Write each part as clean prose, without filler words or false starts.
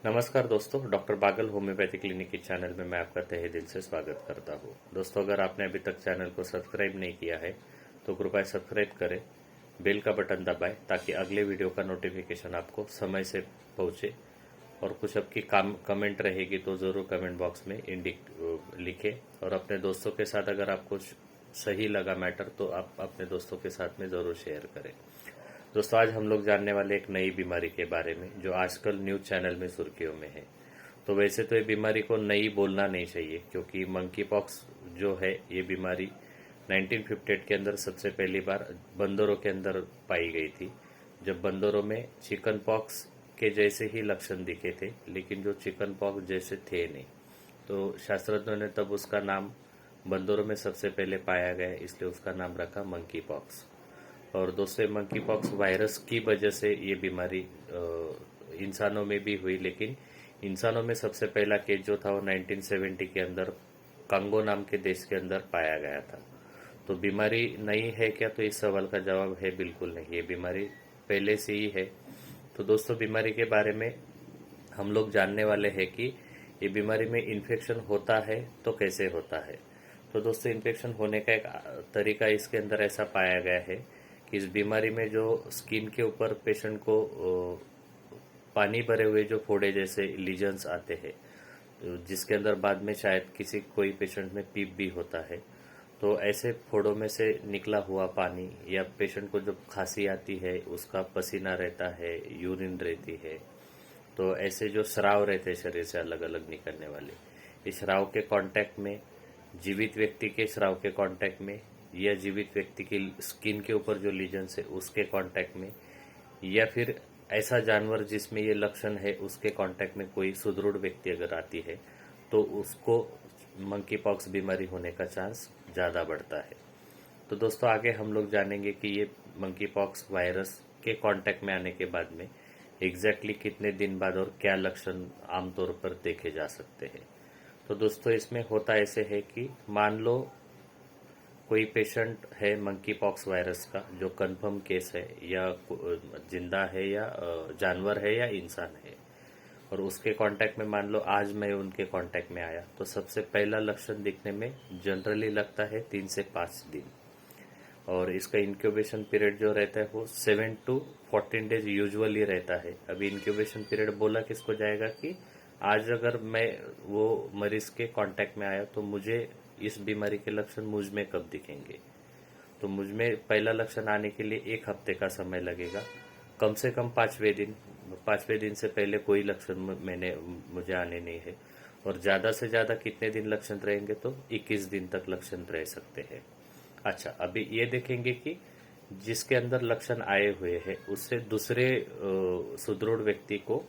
नमस्कार दोस्तों, डॉक्टर बागल homeopathy clinic के चैनल में मैं आपका तहे दिल से स्वागत करता हूं। दोस्तों, अगर आपने अभी तक चैनल को सब्सक्राइब नहीं किया है तो कृपया सब्सक्राइब करें, बेल का बटन दबाएं ताकि अगले वीडियो का नोटिफिकेशन आपको समय से पहुंचे। और कुछ आपकी कमेंट रहेगी तो ज़रूर कमेंट बॉक्स में लिखें। और अपने दोस्तों के साथ अगर आपको सही लगा मैटर तो आप अपने दोस्तों के साथ में ज़रूर शेयर करें। दोस्तों, आज हम लोग जानने वाले एक नई बीमारी के बारे में जो आजकल न्यूज़ चैनल में सुर्खियों में है। तो वैसे तो ये बीमारी को नई बोलना नहीं चाहिए, क्योंकि मंकी पॉक्स जो है ये बीमारी 1958 के अंदर सबसे पहली बार बंदरों के अंदर पाई गई थी, जब बंदरों में चिकन पॉक्स के जैसे ही लक्षण दिखे थे, लेकिन जो चिकन पॉक्स जैसे थे नहीं। तो शास्त्रज्ञों ने तब उसका नाम बंदरों में सबसे पहले पाया गया, इसलिए उसका नाम रखा मंकी पॉक्स। और दूसरे मंकी पॉक्स वायरस की वजह से ये बीमारी इंसानों में भी हुई, लेकिन इंसानों में सबसे पहला केस जो था वो 1970 के अंदर कांगो नाम के देश के अंदर पाया गया था। तो बीमारी नई है क्या? तो इस सवाल का जवाब है बिल्कुल नहीं, ये बीमारी पहले से ही है। तो दोस्तों, बीमारी के बारे में हम लोग जानने वाले हैं कि ये बीमारी में इन्फेक्शन होता है तो कैसे होता है। तो दोस्तों, इन्फेक्शन होने का एक तरीका इसके अंदर ऐसा पाया गया है कि इस बीमारी में जो स्किन के ऊपर पेशेंट को पानी भरे हुए जो फोड़े जैसे लीजन्स आते हैं, जिसके अंदर बाद में शायद किसी कोई पेशेंट में पीप भी होता है, तो ऐसे फोड़ों में से निकला हुआ पानी, या पेशेंट को जब खांसी आती है उसका पसीना रहता है, यूरिन रहती है, तो ऐसे जो स्राव रहते हैं शरीर से अलग अलग निकलने वाले, इस स्राव के कांटेक्ट में, जीवित व्यक्ति के स्राव के कांटेक्ट में, या जीवित व्यक्ति की स्किन के ऊपर जो लीजन्स है उसके कांटेक्ट में, या फिर ऐसा जानवर जिसमें ये लक्षण है उसके कांटेक्ट में कोई सुदृढ़ व्यक्ति अगर आती है, तो उसको मंकी पॉक्स बीमारी होने का चांस ज़्यादा बढ़ता है। तो दोस्तों, आगे हम लोग जानेंगे कि ये मंकी पॉक्स वायरस के कांटेक्ट में आने के बाद में एग्जैक्टली कितने दिन बाद और क्या लक्षण आमतौर पर देखे जा सकते हैं। तो दोस्तों, इसमें होता ऐसे है कि मान लो कोई पेशेंट है मंकी पॉक्स वायरस का जो कंफर्म केस है, या जिंदा है, या जानवर है, या इंसान है, और उसके कांटेक्ट में मान लो आज मैं उनके कांटेक्ट में आया, तो सबसे पहला लक्षण दिखने में जनरली लगता है 3 से 5 दिन। और इसका इंक्यूबेशन पीरियड जो रहता है वो 7 to 14 डेज यूजुअली रहता है। अभी इंक्यूबेशन पीरियड बोला किसको जाएगा कि आज अगर मैं वो मरीज के कांटेक्ट में आया तो मुझे इस बीमारी के लक्षण मुझ में कब दिखेंगे। तो मुझ में पहला लक्षण आने के लिए 1 हफ्ते का समय लगेगा, कम से कम 5वें दिन। 5वें दिन से पहले कोई लक्षण मुझे आने नहीं है। और ज़्यादा से ज़्यादा कितने दिन लक्षण रहेंगे? तो 21 दिन तक लक्षण रह सकते हैं। अच्छा, अभी ये देखेंगे कि जिसके अंदर लक्षण आए हुए हैं उससे दूसरे सुदृढ़ व्यक्ति को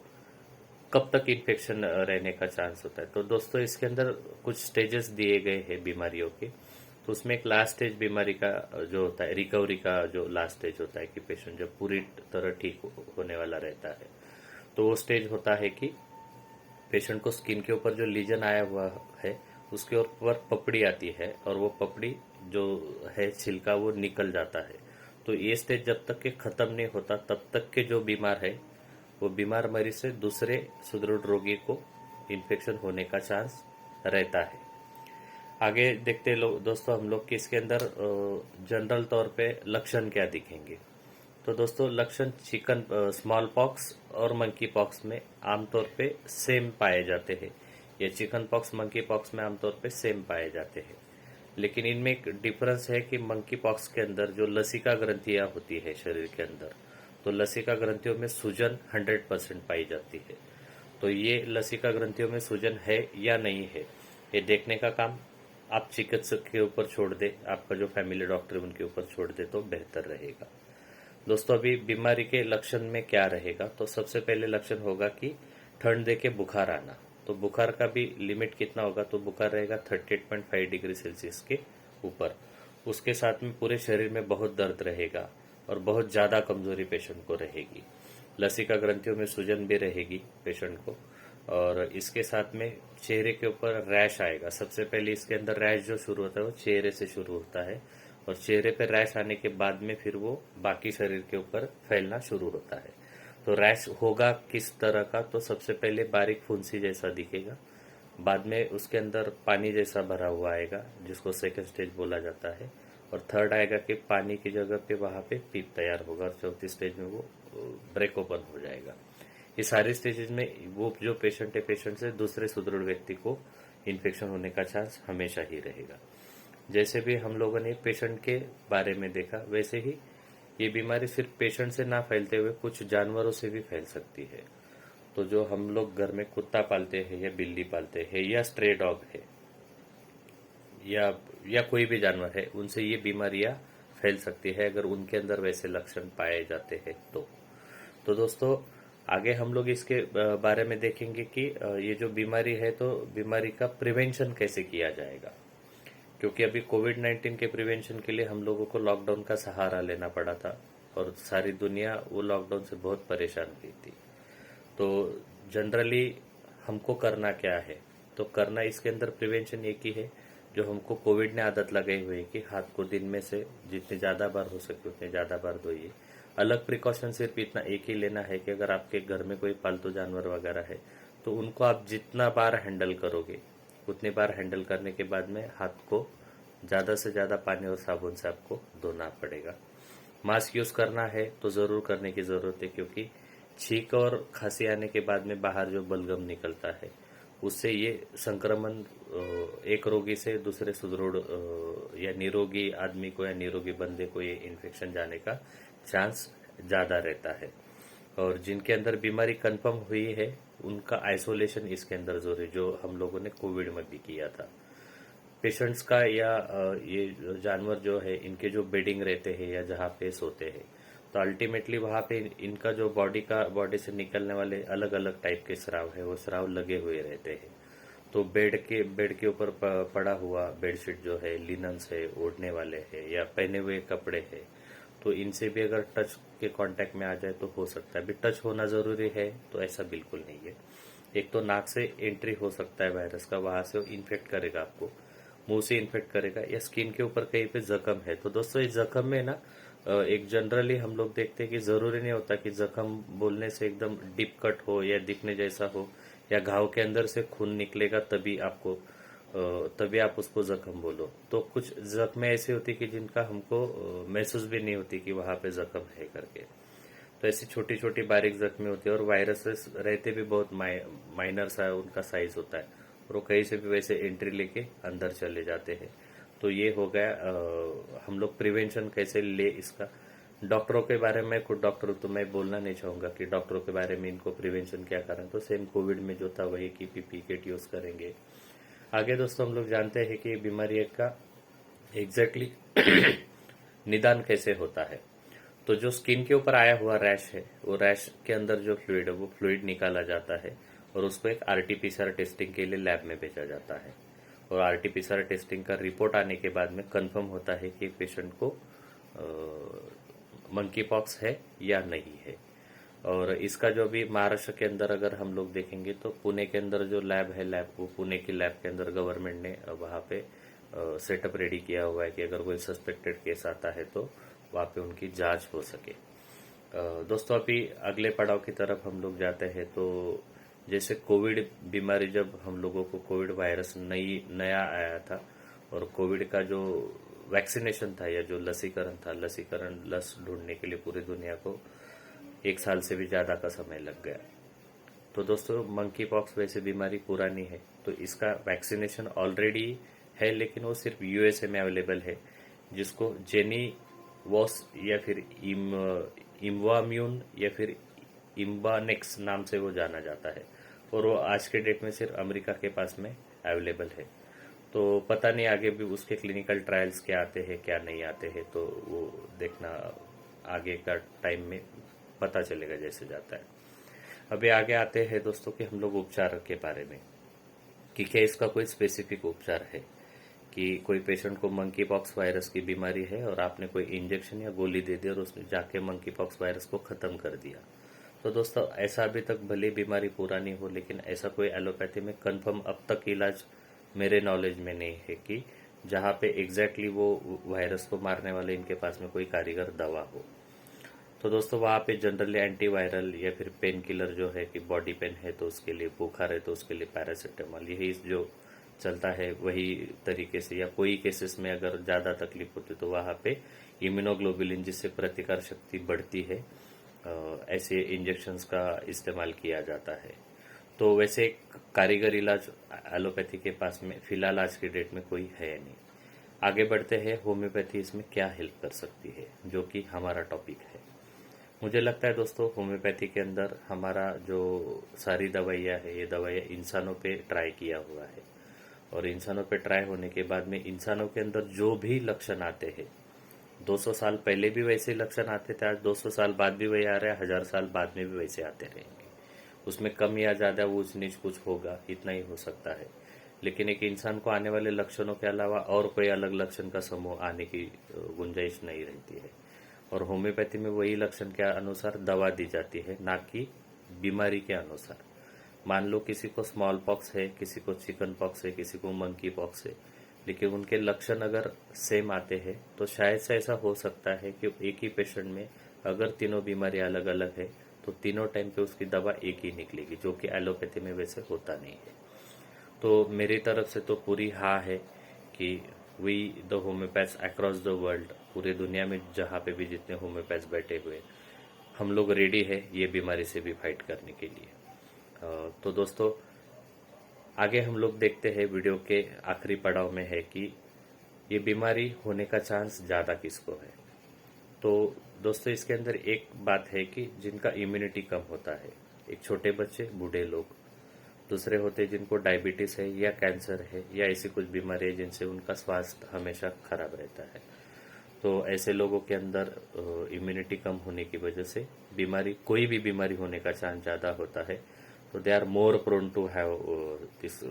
कब तक इन्फेक्शन रहने का चांस होता है। तो दोस्तों, इसके अंदर कुछ स्टेजेस दिए गए हैं बीमारियों के। तो उसमें एक लास्ट स्टेज बीमारी का जो होता है, रिकवरी का जो लास्ट स्टेज होता है कि पेशेंट जब पूरी तरह ठीक होने वाला रहता है, तो वो स्टेज होता है कि पेशेंट को स्किन के ऊपर जो लीजन आया हुआ है उसके ऊपर पपड़ी आती है, और वो पपड़ी जो है छिलका वो निकल जाता है। तो ये स्टेज जब तक के खत्म नहीं होता तब तक के जो बीमार है वो बीमार मरीज से दूसरे सुदृढ़ रोगी को इन्फेक्शन होने का चांस रहता है। आगे देखते लोग दोस्तों हम लोग कि इसके अंदर जनरल तौर पे लक्षण क्या दिखेंगे। तो दोस्तों, लक्षण चिकन स्मॉल पॉक्स और मंकी पॉक्स में आमतौर पे सेम पाए जाते हैं। ये चिकन पॉक्स मंकी पॉक्स में आमतौर पे सेम पाए जाते हैं, लेकिन इनमें एक डिफरेंस है कि मंकी पॉक्स के अंदर जो लसिका ग्रंथियां होती है शरीर के अंदर, तो लसिका ग्रंथियों में सूजन 100% पाई जाती है। तो ये लसिका ग्रंथियों में सूजन है या नहीं है, ये देखने का काम आप चिकित्सक के ऊपर छोड़ दे, आपका जो फैमिली डॉक्टर है उनके ऊपर छोड़ दे तो बेहतर रहेगा। दोस्तों, अभी बीमारी के लक्षण में क्या रहेगा? तो सबसे पहले लक्षण होगा कि ठंड दे के बुखार आना। तो बुखार का भी लिमिट कितना होगा? तो बुखार रहेगा 38.5 डिग्री सेल्सियस के ऊपर। उसके साथ में पूरे शरीर में बहुत दर्द रहेगा और बहुत ज़्यादा कमजोरी पेशेंट को रहेगी। लसिका ग्रंथियों में सूजन भी रहेगी पेशेंट को, और इसके साथ में चेहरे के ऊपर रैश आएगा। सबसे पहले इसके अंदर रैश जो शुरू होता है वो चेहरे से शुरू होता है, और चेहरे पर रैश आने के बाद में फिर वो बाकी शरीर के ऊपर फैलना शुरू होता है। तो रैश होगा किस तरह का, तो सबसे पहले बारीक फुंसी जैसा दिखेगा, बाद में उसके अंदर पानी जैसा भरा हुआ आएगा जिसको सेकंड स्टेज बोला जाता है, और थर्ड आएगा कि पानी की जगह पे वहाँ पे पीप तैयार होगा, और चौथी स्टेज में वो ब्रेक ओपन हो जाएगा। ये सारी स्टेजेस में वो जो पेशेंट है, पेशेंट से दूसरे सुदृढ़ व्यक्ति को इन्फेक्शन होने का चांस हमेशा ही रहेगा। जैसे भी हम लोगों ने पेशेंट के बारे में देखा, वैसे ही ये बीमारी सिर्फ पेशेंट से ना फैलते हुए कुछ जानवरों से भी फैल सकती है। तो जो हम लोग घर में कुत्ता पालते हैं या बिल्ली पालते हैं या स्ट्रे डॉग है या कोई भी जानवर है, उनसे ये बीमारियां फैल सकती है अगर उनके अंदर वैसे लक्षण पाए जाते हैं तो दोस्तों आगे हम लोग इसके बारे में देखेंगे कि ये जो बीमारी है तो बीमारी का प्रिवेंशन कैसे किया जाएगा, क्योंकि अभी कोविड-19 के प्रिवेंशन के लिए हम लोगों को लॉकडाउन का सहारा लेना पड़ा था और सारी दुनिया वो लॉकडाउन से बहुत परेशान हुई थी। तो जनरली हमको करना क्या है, तो करना इसके अंदर प्रिवेंशन एक ही है जो हमको कोविड ने आदत लगाई हुई है कि हाथ को दिन में से जितने ज़्यादा बार हो सके उतने ज़्यादा बार धोइए। अलग प्रिकॉशन सिर्फ इतना एक ही लेना है कि अगर आपके घर में कोई पालतू जानवर वगैरह है तो उनको आप जितना बार हैंडल करोगे उतनी बार हैंडल करने के बाद में हाथ को ज़्यादा से ज़्यादा पानी और साबुन से आपको धोना पड़ेगा। मास्क यूज़ करना है तो ज़रूर करने की ज़रूरत है, क्योंकि छींक और खांसी आने के बाद में बाहर जो बलगम निकलता है उससे ये संक्रमण एक रोगी से दूसरे सुदृढ़ या निरोगी आदमी को या निरोगी बंदे को ये इन्फेक्शन जाने का चांस ज़्यादा रहता है। और जिनके अंदर बीमारी कंफर्म हुई है उनका आइसोलेशन इसके अंदर जरूरी, जो हम लोगों ने कोविड में भी किया था। पेशेंट्स का या ये जानवर जो है इनके जो बेडिंग रहते हैं या जहाँ पे सोते हैं, तो अल्टीमेटली वहाँ पे इनका जो बॉडी से निकलने वाले अलग अलग टाइप के स्राव है वो स्राव लगे हुए रहते हैं। तो बेड के ऊपर पड़ा हुआ बेडशीट जो है, लिनन्स है, ओढ़ने वाले है या पहने हुए कपड़े है, तो इनसे भी अगर टच के कांटेक्ट में आ जाए तो हो सकता है। अभी टच होना जरूरी है तो ऐसा बिल्कुल नहीं है। एक तो नाक से एंट्री हो सकता है वायरस का, वहां से वो इन्फेक्ट करेगा आपको, मुंह से इन्फेक्ट करेगा, या स्किन के ऊपर कहीं पे जख्म है तो दोस्तों इस जख्म में ना एक जनरली हम लोग देखते हैं कि जरूरी नहीं होता कि जख्म बोलने से एकदम डीप कट हो या दिखने जैसा हो या घाव के अंदर से खून निकलेगा तभी आप उसको जख्म बोलो। तो कुछ जख्में ऐसी होती कि जिनका हमको महसूस भी नहीं होती कि वहां पे जख्म है करके। तो ऐसी छोटी छोटी बारीक जख्में होती है और वायरसेस रहते भी बहुत माइनर सा उनका साइज होता है और वो कहीं से भी वैसे एंट्री लेके अंदर चले जाते हैं। तो ये हो गया हम लोग प्रिवेंशन कैसे ले इसका। डॉक्टरों के बारे में खुद डॉक्टर तो मैं बोलना नहीं चाहूंगा कि डॉक्टरों के बारे में इनको प्रिवेंशन क्या करें, तो सेम कोविड में जो था वही कि पीपी किट यूज करेंगे। आगे दोस्तों हम लोग जानते हैं कि बीमारी का एग्जैक्टली निदान कैसे होता है। तो जो स्किन के ऊपर आया हुआ रैश है वो रैश के अंदर जो फ्लूइड है वो फ्लूइड निकाला जाता है और उसको एक आरटीपीसीआर टेस्टिंग के लिए लैब में भेजा जाता है। और आरटीपीसीआर टेस्टिंग का रिपोर्ट आने के बाद में कंफर्म होता है कि पेशेंट को मंकी पॉक्स है या नहीं है। और इसका जो भी महाराष्ट्र के अंदर अगर हम लोग देखेंगे तो पुणे के अंदर जो लैब है, लैब वो पुणे की लैब के अंदर गवर्नमेंट ने वहाँ पे सेटअप रेडी किया हुआ है कि अगर कोई सस्पेक्टेड केस आता है तो वहाँ पे उनकी जांच हो सके। दोस्तों अभी अगले पड़ाव की तरफ हम लोग जाते हैं। तो जैसे कोविड बीमारी, जब हम लोगों को कोविड वायरस नया आया था और कोविड का जो वैक्सीनेशन था या जो लसीकरण लस ढूंढने के लिए पूरी दुनिया को 1 साल से भी ज्यादा का समय लग गया। तो दोस्तों मंकी पॉक्स वैसे बीमारी पुरानी है तो इसका वैक्सीनेशन ऑलरेडी है, लेकिन वो सिर्फ यूएसए में अवेलेबल है, जिसको जेनी वॉस या फिर इम्वाम्यून या फिर इम्बानेक्स नाम से वो जाना जाता है और वो आज के डेट में सिर्फ अमेरिका के पास में अवेलेबल है। तो पता नहीं आगे भी उसके क्लिनिकल ट्रायल्स क्या आते हैं क्या नहीं आते हैं, तो वो देखना आगे का टाइम में पता चलेगा जैसे जाता है। अभी आगे आते हैं दोस्तों कि हम लोग उपचार के बारे में कि क्या इसका कोई स्पेसिफिक उपचार है, कि कोई पेशेंट को मंकी पॉक्स वायरस की बीमारी है और आपने कोई इंजेक्शन या गोली दे दी और उसने जाके मंकी पॉक्स वायरस को खत्म कर दिया। तो दोस्तों ऐसा अभी तक भले बीमारी पुरानी हो, लेकिन ऐसा कोई एलोपैथी में कंफर्म अब तक इलाज मेरे नॉलेज में नहीं है कि जहाँ पे एग्जैक्टली वो वायरस को मारने वाले इनके पास में कोई कारीगर दवा हो। तो दोस्तों वहाँ पे जनरली एंटीवायरल या फिर पेन किलर जो है कि बॉडी पेन है तो उसके लिए, बुखार है तो उसके लिए पैरासीटामोल, यही जो चलता है वही तरीके से। या कोई केसेस में अगर ज़्यादा तकलीफ होती तो वहाँ पे इम्यूनोग्लोबुलिन जिससे प्रतिकार शक्ति बढ़ती है, ऐसे इंजेक्शंस का इस्तेमाल किया जाता है। तो वैसे एक कारीगर इलाज एलोपैथी के पास में फिलहाल आज की डेट में कोई है नहीं। आगे बढ़ते हैं, होम्योपैथी इसमें क्या हेल्प कर सकती है, जो कि हमारा टॉपिक है। मुझे लगता है दोस्तों होम्योपैथी के अंदर हमारा जो सारी दवाइयाँ है, ये दवाइयाँ इंसानों पे ट्राई किया हुआ है, और इंसानों पे ट्राई होने के बाद में इंसानों के अंदर जो भी लक्षण आते हैं, 200 साल पहले भी वैसे लक्षण आते थे, आज 200 साल बाद भी वही आ रहे हैं, 1000 साल बाद में भी वैसे आते रहेंगे। उसमें कम या ज़्यादा ऊंच नीच कुछ होगा, इतना ही हो सकता है। लेकिन एक इंसान को आने वाले लक्षणों के अलावा और कोई अलग लक्षण का समूह आने की गुंजाइश नहीं रहती है। और होम्योपैथी में वही लक्षण के अनुसार दवा दी जाती है, ना कि बीमारी के अनुसार। मान लो किसी को स्मॉल पॉक्स है, किसी को चिकन पॉक्स है, किसी को मंकी पॉक्स है, लेकिन उनके लक्षण अगर सेम आते हैं तो शायद से ऐसा हो सकता है कि एक ही पेशेंट में अगर तीनों बीमारी अलग अलग है तो तीनों टाइम पे उसकी दवा एक ही निकलेगी, जो कि एलोपैथी में वैसे होता नहीं है। तो मेरी तरफ से तो पूरी हाँ है कि we the homeopaths across the world, पूरे दुनिया में जहाँ पे भी जितने होम्योपैथ्स बैठे हुए, हम लोग रेडी है ये बीमारी से भी फाइट करने के लिए। तो दोस्तों आगे हम लोग देखते हैं, वीडियो के आखिरी पड़ाव में है कि ये बीमारी होने का चांस ज़्यादा किसको है। तो दोस्तों इसके अंदर एक बात है कि जिनका इम्यूनिटी कम होता है, एक छोटे बच्चे, बूढ़े लोग। दूसरे होते हैं जिनको डायबिटीज है या कैंसर है या ऐसी कुछ बीमारी है जिनसे उनका स्वास्थ्य हमेशा खराब रहता है। तो ऐसे लोगों के अंदर इम्यूनिटी कम होने की वजह से बीमारी, कोई भी बीमारी होने का चांस ज़्यादा होता है। तो they are more prone to have this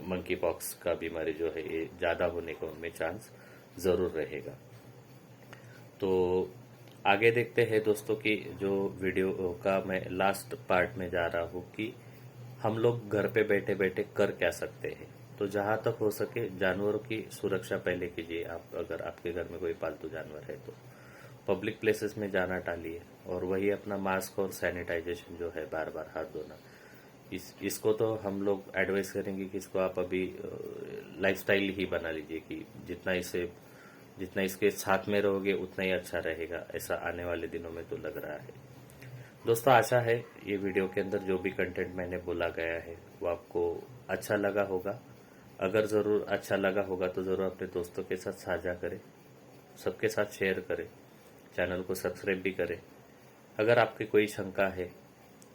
monkeypox का बीमारी जो है ये ज़्यादा होने का उनमें चांस ज़रूर रहेगा। तो आगे देखते हैं दोस्तों कि जो वीडियो का मैं लास्ट पार्ट में जा रहा हूँ कि हम लोग घर पे बैठे बैठे कर क्या सकते हैं। तो जहाँ तक हो सके जानवरों की सुरक्षा पहले कीजिए। आप अगर आपके घर में कोई पालतू जानवर है तो पब्लिक प्लेसेस में जाना टालिए, और वही अपना मास्क और सैनिटाइजेशन जो है, बार बार हाथ धोना, इसको तो हम लोग एडवाइस करेंगे कि इसको आप अभी लाइफस्टाइल ही बना लीजिए कि जितना इसके साथ में रहोगे उतना ही अच्छा रहेगा। ऐसा आने वाले दिनों में तो लग रहा है। दोस्तों आशा है ये वीडियो के अंदर जो भी कंटेंट मैंने बोला गया है वो आपको अच्छा लगा होगा। अगर ज़रूर अच्छा लगा होगा तो ज़रूर अपने दोस्तों के साथ साझा करें, सबके साथ शेयर करें, चैनल को सब्सक्राइब भी करें। अगर आपकी कोई शंका है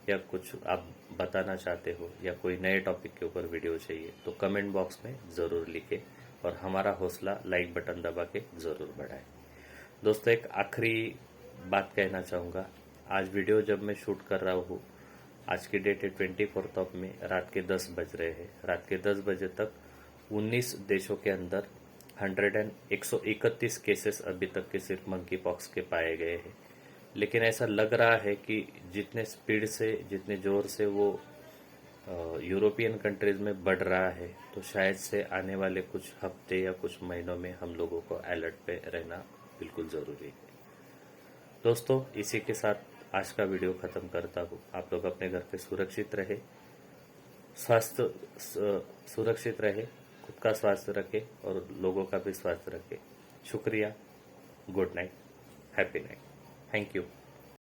या कुछ आप बताना चाहते हो या कोई नए टॉपिक के ऊपर वीडियो चाहिए तो कमेंट बॉक्स में ज़रूर लिखें, और हमारा हौसला लाइक बटन दबा के ज़रूर बढ़ाएं। दोस्तों एक आखिरी बात कहना चाहूँगा। आज वीडियो जब मैं शूट कर रहा हूँ, आज की डेट है 24 ऑफ में, रात के 10 बज रहे हैं। रात के 10 बजे तक 19 देशों के अंदर 131 केसेस अभी तक के सिर्फ मंकी पॉक्स के पाए गए हैं। लेकिन ऐसा लग रहा है कि जितने स्पीड से, जितने ज़ोर से वो यूरोपियन कंट्रीज में बढ़ रहा है, तो शायद से आने वाले कुछ हफ्ते या कुछ महीनों में हम लोगों को अलर्ट पे रहना बिल्कुल ज़रूरी है। दोस्तों इसी के साथ आज का वीडियो ख़त्म करता हूँ। आप लोग अपने घर पे सुरक्षित रहे, स्वास्थ्य सुरक्षित रहे, खुद का स्वास्थ्य रखें और लोगों का भी स्वास्थ्य रखें। शुक्रिया, good night, happy night, thank you.